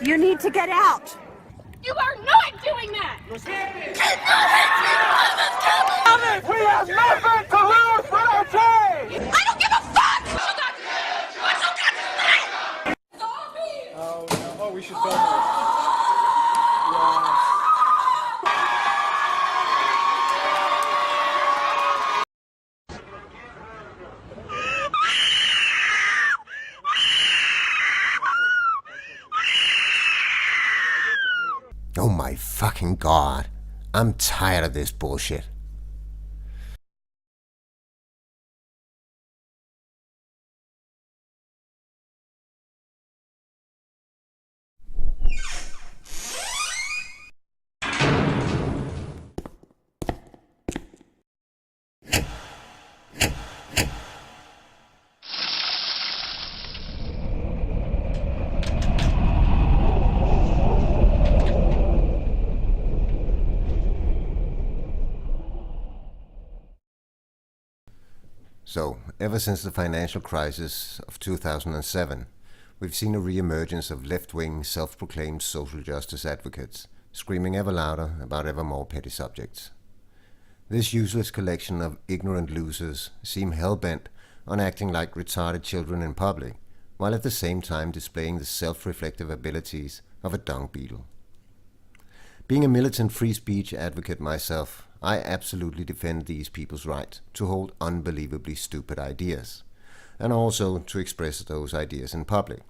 You need to get out. You are not doing that! We have nothing to lose but our change! I don't give a fuck! What you got to say? Oh, no. Oh, we should film it. Oh my fucking god. I'm tired of this bullshit. So, ever since the financial crisis of 2007, we've seen a re-emergence of left-wing, self-proclaimed social justice advocates, screaming ever louder about ever more petty subjects. This useless collection of ignorant losers seem hell-bent on acting like retarded children in public, while at the same time displaying the self-reflective abilities of a dung beetle. Being a militant free speech advocate myself, I absolutely defend these people's right to hold unbelievably stupid ideas, and also to express those ideas in public.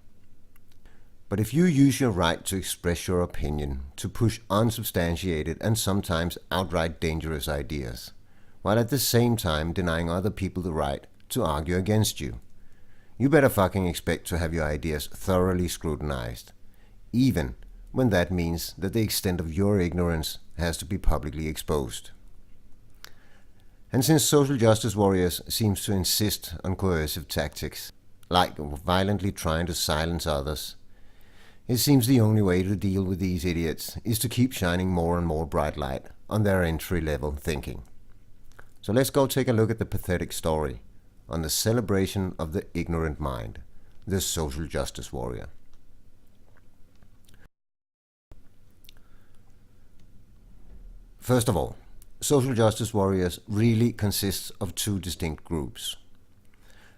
But if you use your right to express your opinion to push unsubstantiated and sometimes outright dangerous ideas, while at the same time denying other people the right to argue against you, you better fucking expect to have your ideas thoroughly scrutinized, even when that means that the extent of your ignorance has to be publicly exposed. And since social justice warriors seems to insist on coercive tactics, like violently trying to silence others, it seems the only way to deal with these idiots is to keep shining more and more bright light on their entry-level thinking. So let's go take a look at the pathetic story on the celebration of the ignorant mind, the social justice warrior. First of all, social justice warriors really consists of two distinct groups.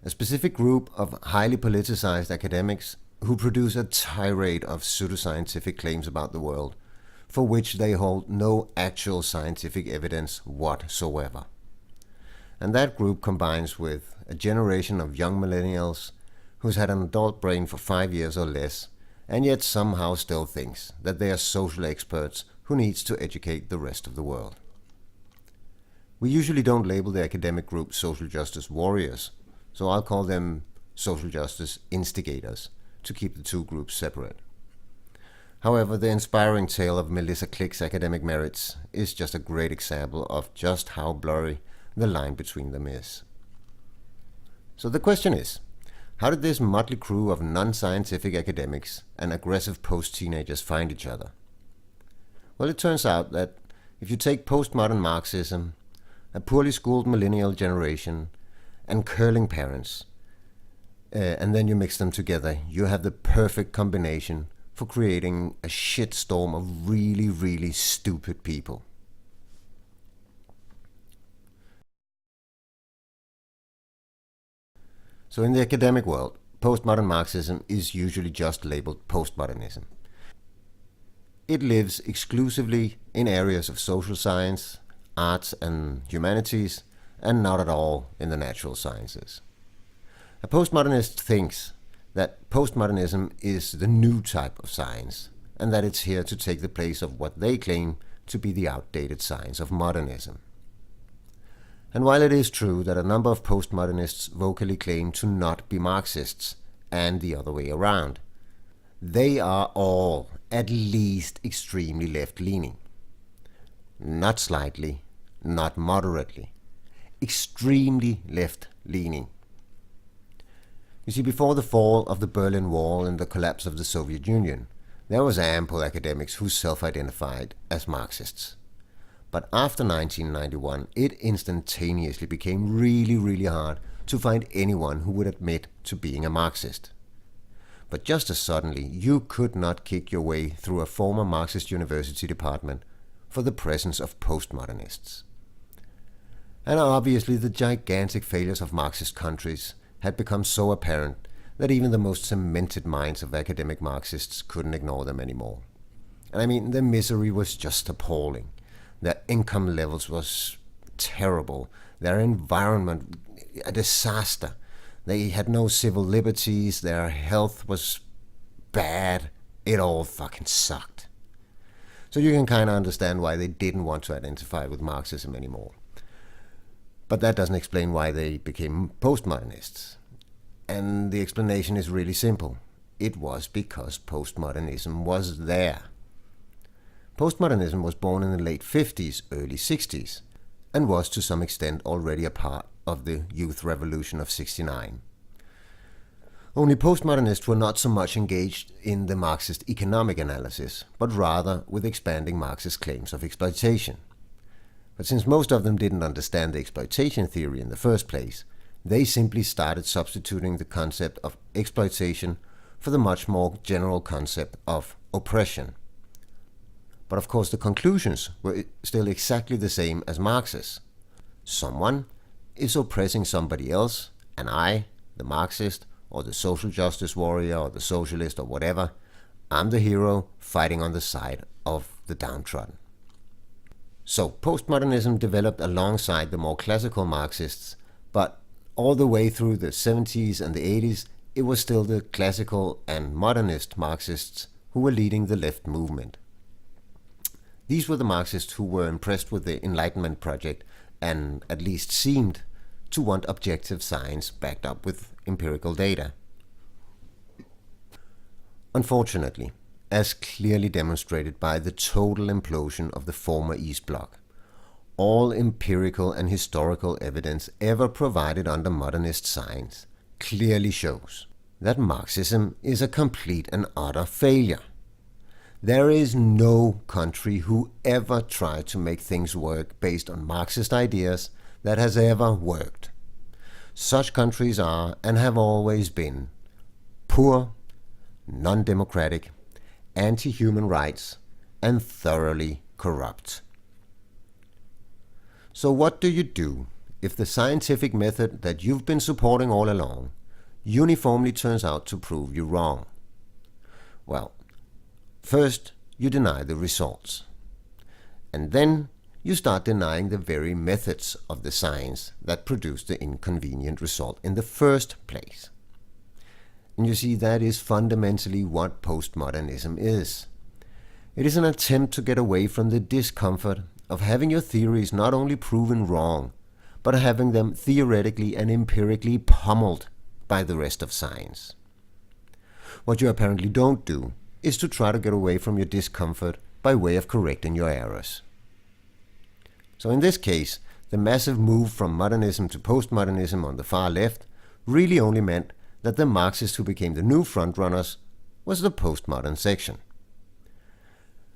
A specific group of highly politicized academics who produce a tirade of pseudoscientific claims about the world, for which they hold no actual scientific evidence whatsoever. And that group combines with a generation of young millennials who's had an adult brain for 5 years or less, and yet somehow still thinks that they are social experts who needs to educate the rest of the world. We usually don't label the academic group social justice warriors, so I'll call them social justice instigators to keep the two groups separate. However, the inspiring tale of Melissa Click's academic merits is just a great example of just how blurry the line between them is. So the question is, how did this motley crew of non-scientific academics and aggressive post-teenagers find each other? Well, it turns out that if you take postmodern Marxism, a poorly schooled millennial generation, and curling parents, and then you mix them together, you have the perfect combination for creating a shitstorm of really, really stupid people. So in the academic world, postmodern Marxism is usually just labeled postmodernism. It lives exclusively in areas of social science, arts and humanities, and not at all in the natural sciences. A postmodernist thinks that postmodernism is the new type of science, and that it's here to take the place of what they claim to be the outdated science of modernism. And while it is true that a number of postmodernists vocally claim to not be Marxists, and the other way around, they are all at least extremely left-leaning. Not slightly, not moderately, extremely left-leaning. You see, before the fall of the Berlin Wall and the collapse of the Soviet Union, there was ample academics who self-identified as Marxists. But after 1991, it instantaneously became really, really hard to find anyone who would admit to being a Marxist. but just as suddenly you could not kick your way through a former Marxist university department for the presence of postmodernists. And obviously the gigantic failures of Marxist countries had become so apparent that even the most cemented minds of academic Marxists couldn't ignore them anymore. And I mean, their misery was just appalling. Their income levels was terrible. Their environment, a disaster. They had no civil liberties. Their health was bad. It all fucking sucked. So you can kind of understand why they didn't want to identify with Marxism anymore. But that doesn't explain why they became postmodernists. And the explanation is really simple. It was because postmodernism was there. Postmodernism was born in the late 50s, early 60s, and was to some extent already a part of the youth revolution of '69. Only postmodernists were not so much engaged in the Marxist economic analysis, but rather with expanding Marxist claims of exploitation. But since most of them didn't understand the exploitation theory in the first place, they simply started substituting the concept of exploitation for the much more general concept of oppression. But of course the conclusions were still exactly the same as Marx's. Someone is oppressing somebody else, and I, the Marxist, or the social justice warrior, or the socialist, or whatever, I'm the hero fighting on the side of the downtrodden. So postmodernism developed alongside the more classical Marxists, but all the way through the 70s and the 80s, it was still the classical and modernist Marxists who were leading the left movement. These were the Marxists who were impressed with the Enlightenment project and at least seemed to want objective science backed up with empirical data. Unfortunately, as clearly demonstrated by the total implosion of the former East Bloc, all empirical and historical evidence ever provided under modernist science clearly shows that Marxism is a complete and utter failure. There is no country who ever tried to make things work based on Marxist ideas that has ever worked. Such countries are, and have always been, poor, non-democratic, anti-human rights, and thoroughly corrupt. So what do you do if the scientific method that you've been supporting all along uniformly turns out to prove you wrong? Well, first you deny the results. And then you start denying the very methods of the science that produced the inconvenient result in the first place. And you see, that is fundamentally what postmodernism is. It is an attempt to get away from the discomfort of having your theories not only proven wrong, but having them theoretically and empirically pummeled by the rest of science. What you apparently don't do is to try to get away from your discomfort by way of correcting your errors. So in this case, the massive move from modernism to postmodernism on the far left really only meant that the Marxists who became the new frontrunners was the postmodern section.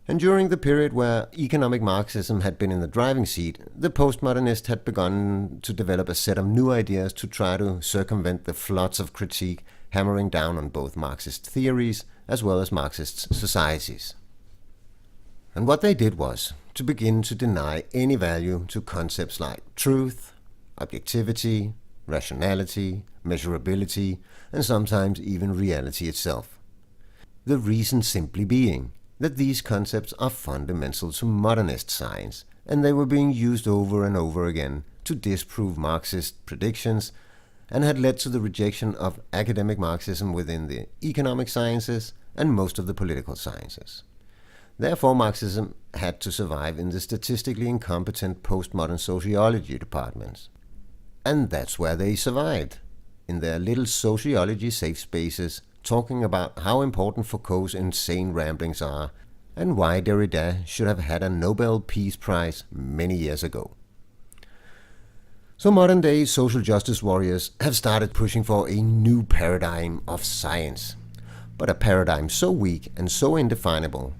And during the period where economic Marxism had been in the driving seat, the postmodernists had begun to develop a set of new ideas to try to circumvent the floods of critique hammering down on both Marxist theories as well as Marxist societies. And what they did was to begin to deny any value to concepts like truth, objectivity, rationality, measurability, and sometimes even reality itself. The reason simply being that these concepts are fundamental to modernist science, and they were being used over and over again to disprove Marxist predictions, and had led to the rejection of academic Marxism within the economic sciences and most of the political sciences. Therefore, Marxism had to survive in the statistically incompetent postmodern sociology departments. And that's where they survived, in their little sociology safe spaces, talking about how important Foucault's insane ramblings are and why Derrida should have had a Nobel Peace Prize many years ago. So modern-day social justice warriors have started pushing for a new paradigm of science, but a paradigm so weak and so indefinable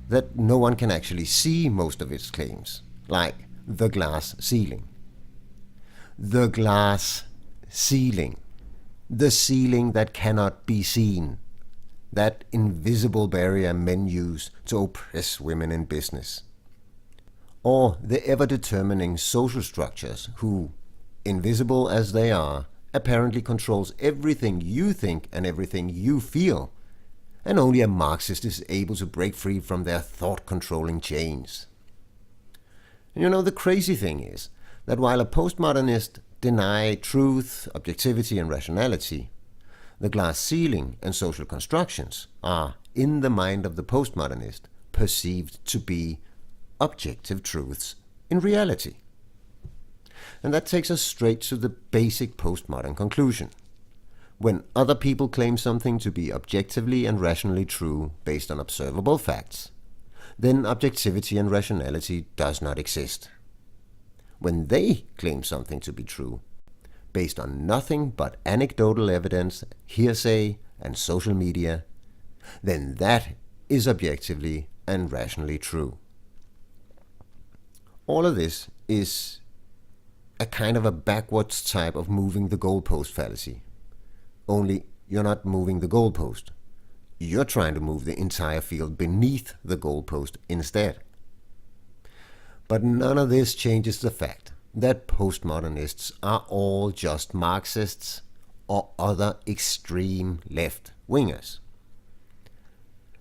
that no one can actually see most of its claims, like the glass ceiling. The glass ceiling. The ceiling that cannot be seen. that invisible barrier men use to oppress women in business. Or the ever-determining social structures who, invisible as they are, apparently controls everything you think and everything you feel, and only a Marxist is able to break free from their thought-controlling chains. And you know, the crazy thing is that while a postmodernist deny truth, objectivity and rationality, the glass ceiling and social constructions are, in the mind of the postmodernist, perceived to be objective truths in reality. And that takes us straight to the basic postmodern conclusion. When other people claim something to be objectively and rationally true based on observable facts, then objectivity and rationality does not exist. When they claim something to be true, based on nothing but anecdotal evidence, hearsay, and social media, then that is objectively and rationally true. All of this is a kind of a backwards type of moving the goalpost fallacy. Only you're not moving the goalpost. You're trying to move the entire field beneath the goalpost instead. But none of this changes the fact that postmodernists are all just Marxists or other extreme left-wingers.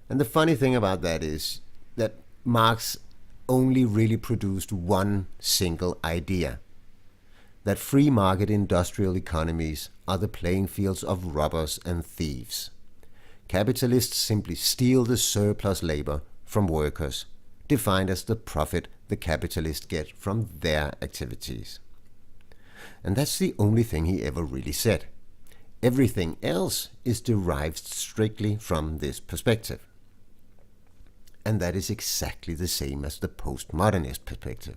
And the funny thing about that is that Marx only really produced one single idea: that free market industrial economies are the playing fields of robbers and thieves. Capitalists simply steal the surplus labor from workers, defined as the profit the capitalists get from their activities. And that's the only thing he ever really said. Everything else is derived strictly from this perspective. And that is exactly the same as the postmodernist perspective.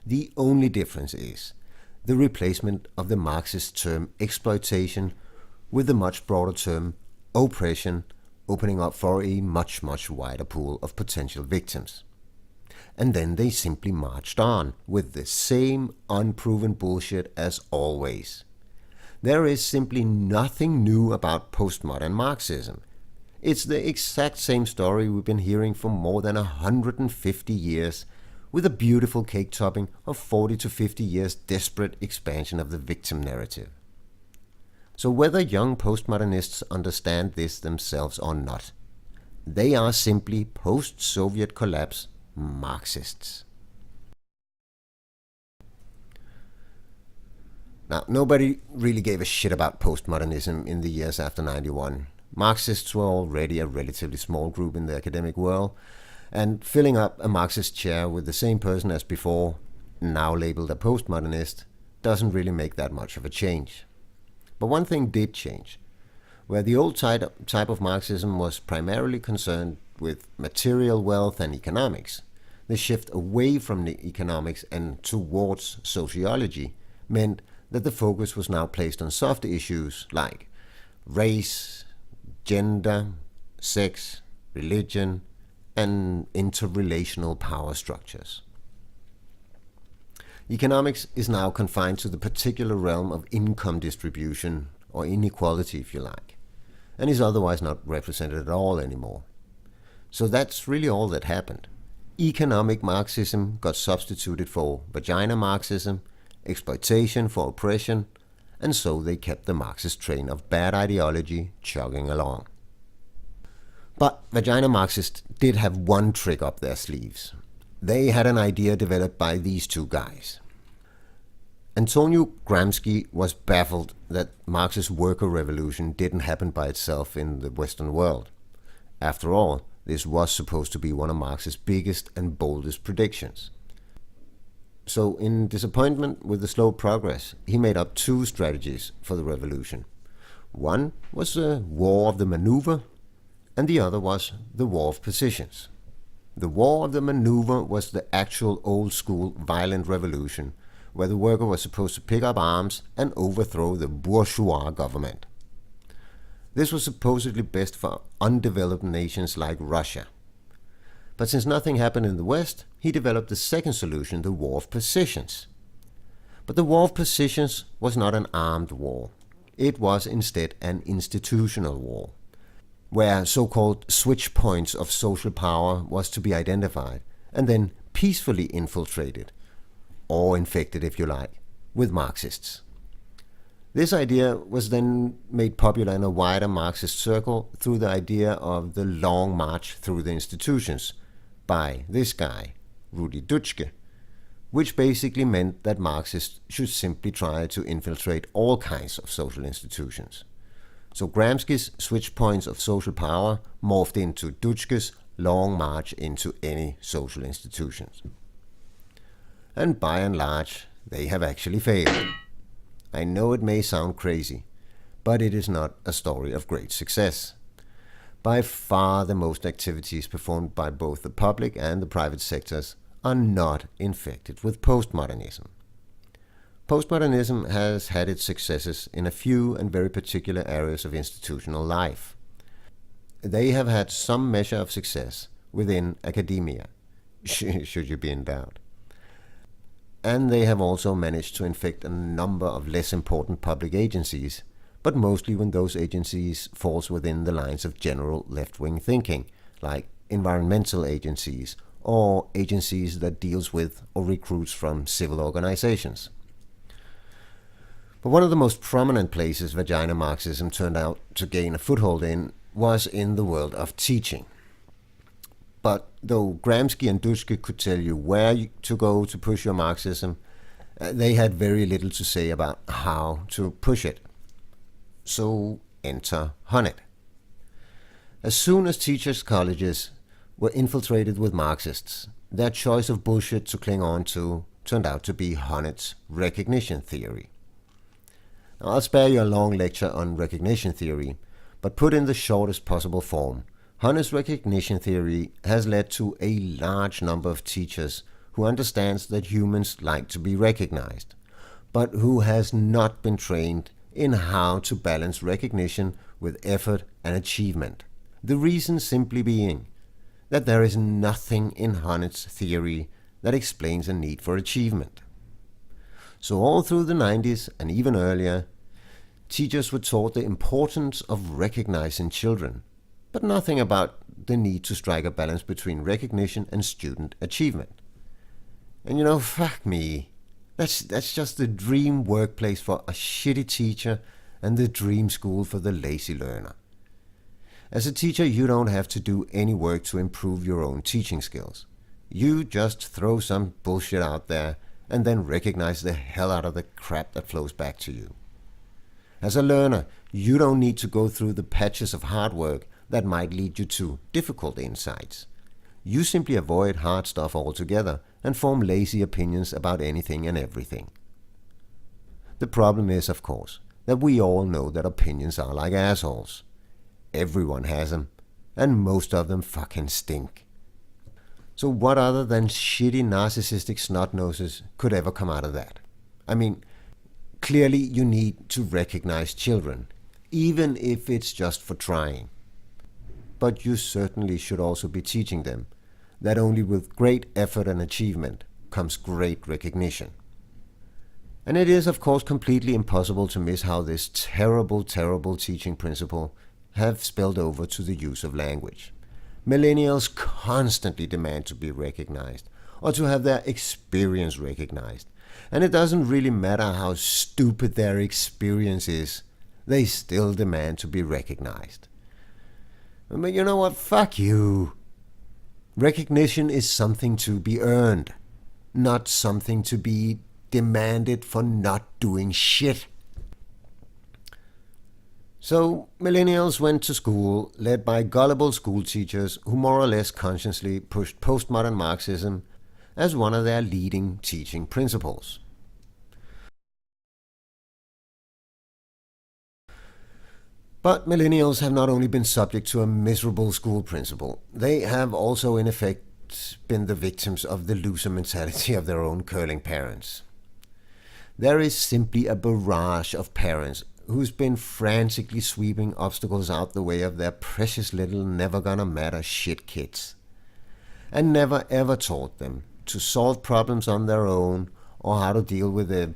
The only difference is the replacement of the Marxist term exploitation with the much broader term oppression, opening up for a much, much wider pool of potential victims. And then they simply marched on with the same unproven bullshit as always. There is simply nothing new about postmodern Marxism. It's the exact same story we've been hearing for more than 150 years, with a beautiful cake topping of 40 to 50 years desperate expansion of the victim narrative. So whether young postmodernists understand this themselves or not, they are simply post-Soviet collapse Marxists. Now, nobody really gave a shit about postmodernism in the years after 91. Marxists were already a relatively small group in the academic world, and filling up a Marxist chair with the same person as before, now labeled a postmodernist, doesn't really make that much of a change. But one thing did change. Where the old type of Marxism was primarily concerned with material wealth and economics, the shift away from the economics and towards sociology meant that the focus was now placed on soft issues like race, gender, sex, religion, and interrelational power structures. Economics is now confined to the particular realm of income distribution, or inequality if you like, and is otherwise not represented at all anymore. So that's really all that happened. Economic Marxism got substituted for vagina Marxism, exploitation for oppression, and so they kept the Marxist train of bad ideology chugging along. But vagina Marxists did have one trick up their sleeves. They had an idea developed by these two guys. Antonio Gramsci was baffled that Marx's worker revolution didn't happen by itself in the Western world. After all, this was supposed to be one of Marx's biggest and boldest predictions. So in disappointment with the slow progress, he made up two strategies for the revolution. One was the war of the maneuver, and the other was the war of positions. The war of the maneuver was the actual old-school violent revolution, where the worker was supposed to pick up arms and overthrow the bourgeois government. This was supposedly best for undeveloped nations like Russia. But since nothing happened in the West, he developed the second solution, the war of positions. But the war of positions was not an armed war. It was instead an institutional war. where so-called switch points of social power was to be identified and then peacefully infiltrated, or infected if you like, with Marxists. This idea was then made popular in a wider Marxist circle through the idea of the long march through the institutions by this guy, Rudi Dutschke, which basically meant that Marxists should simply try to infiltrate all kinds of social institutions. So Gramsci's switch points of social power morphed into Dutschke's long march into any social institutions. And by and large, they have actually failed. I know it may sound crazy, but it is not a story of great success. By far the most activities performed by both the public and the private sectors are not infected with postmodernism. Postmodernism has had its successes in a few and very particular areas of institutional life. They have had some measure of success within academia, should you be in doubt. And they have also managed to infect a number of less important public agencies, but mostly when those agencies falls within the lines of general left-wing thinking, like environmental agencies or agencies that deals with or recruits from civil organizations. But one of the most prominent places vagina Marxism turned out to gain a foothold in was in the world of teaching. But though Gramsci and Dutschke could tell you where to go to push your Marxism, they had very little to say about how to push it. So enter Honneth. As soon as teachers' colleges were infiltrated with Marxists, their choice of bullshit to cling on to turned out to be Honneth's recognition theory. Now, I'll spare you a long lecture on recognition theory, but put in the shortest possible form, Honneth's recognition theory has led to a large number of teachers who understands that humans like to be recognized, but who has not been trained in how to balance recognition with effort and achievement. The reason simply being that there is nothing in Honneth's theory that explains a need for achievement. So all through the 90s and even earlier, teachers were taught the importance of recognizing children, but nothing about the need to strike a balance between recognition and student achievement. And you know, fuck me. That's just the dream workplace for a shitty teacher and the dream school for the lazy learner. As a teacher, you don't have to do any work to improve your own teaching skills. You just throw some bullshit out there and then recognize the hell out of the crap that flows back to you. As a learner, you don't need to go through the patches of hard work that might lead you to difficult insights. You simply avoid hard stuff altogether and form lazy opinions about anything and everything. The problem is, of course, that we all know that opinions are like assholes. Everyone has them, and most of them fucking stink. So what other than shitty narcissistic snot-noses could ever come out of that? I mean, clearly you need to recognize children, even if it's just for trying. But you certainly should also be teaching them that only with great effort and achievement comes great recognition. And it is, of course, completely impossible to miss how this terrible, terrible teaching principle have spilled over to the use of language. Millennials constantly demand to be recognized or to have their experience recognized. And it doesn't really matter how stupid their experience is, they still demand to be recognized. But you know what? Fuck you. Recognition is something to be earned, not something to be demanded for not doing shit. So millennials went to school led by gullible school teachers who more or less consciously pushed postmodern Marxism as one of their leading teaching principles. But millennials have not only been subject to a miserable school principle, they have also in effect been the victims of the loser mentality of their own curling parents. There is simply a barrage of parents who's been frantically sweeping obstacles out the way of their precious little never-gonna-matter shit kids, and never ever taught them to solve problems on their own or how to deal with the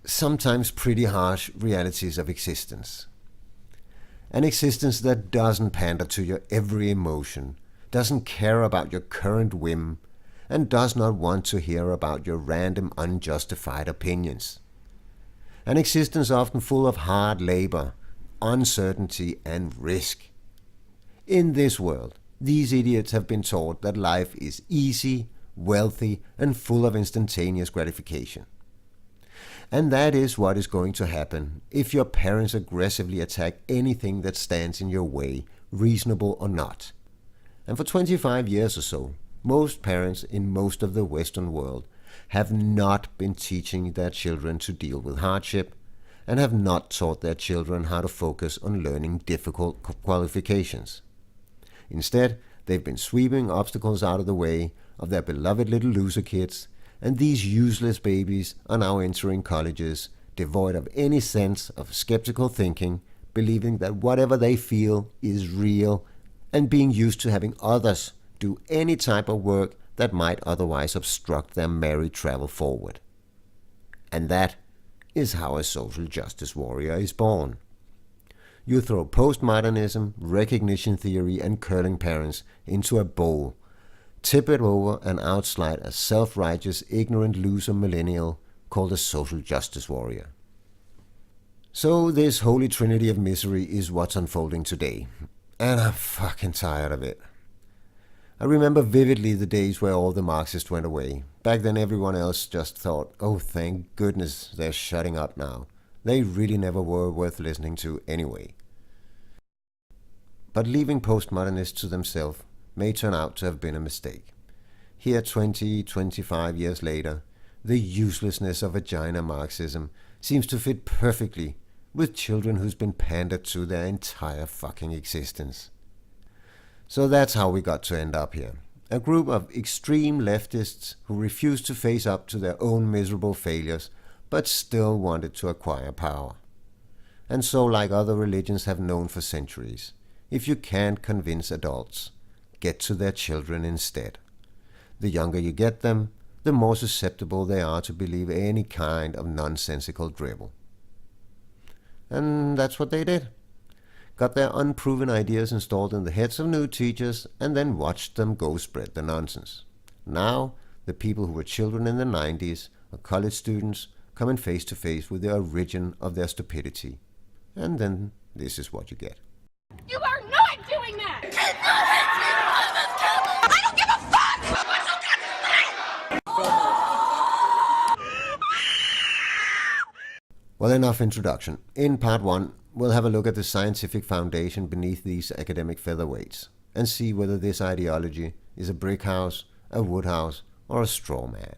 sometimes pretty harsh realities of existence. An existence that doesn't pander to your every emotion, doesn't care about your current whim, and does not want to hear about your random unjustified opinions. An existence often full of hard labor, uncertainty, and risk. In this world, these idiots have been taught that life is easy, wealthy, and full of instantaneous gratification. And that is what is going to happen if your parents aggressively attack anything that stands in your way, reasonable or not. And for 25 years or so, most parents in most of the Western world have not been teaching their children to deal with hardship and have not taught their children how to focus on learning difficult qualifications. Instead, they've been sweeping obstacles out of the way of their beloved little loser kids, and these useless babies are now entering colleges devoid of any sense of skeptical thinking, believing that whatever they feel is real, and being used to having others do any type of work that might otherwise obstruct their merry travel forward. And that is how a social justice warrior is born. You throw postmodernism, recognition theory, and curling parents into a bowl, tip it over, and out slide a self-righteous, ignorant loser millennial called a social justice warrior. So this holy trinity of misery is what's unfolding today, and I'm fucking tired of it. I remember vividly the days where all the Marxists went away. Back then everyone else just thought, oh thank goodness they're shutting up now. They really never were worth listening to anyway. But leaving postmodernists to themselves may turn out to have been a mistake. Here 25 years later, the uselessness of vagina Marxism seems to fit perfectly with children who's been pandered to their entire fucking existence. So that's how we got to end up here. A group of extreme leftists who refused to face up to their own miserable failures but still wanted to acquire power. And so, like other religions have known for centuries, if you can't convince adults, get to their children instead. The younger you get them, the more susceptible they are to believe any kind of nonsensical dribble. And that's what they did. Got their unproven ideas installed in the heads of new teachers and then watched them go spread the nonsense. Now, the people who were children in the 90s or college students coming face to face with the origin of their stupidity. And then this is what you get. You are not doing that! I don't give a fuck! Well, enough introduction. In part 1, we'll have a look at the scientific foundation beneath these academic featherweights and see whether this ideology is a brick house, a wood house, or a straw man.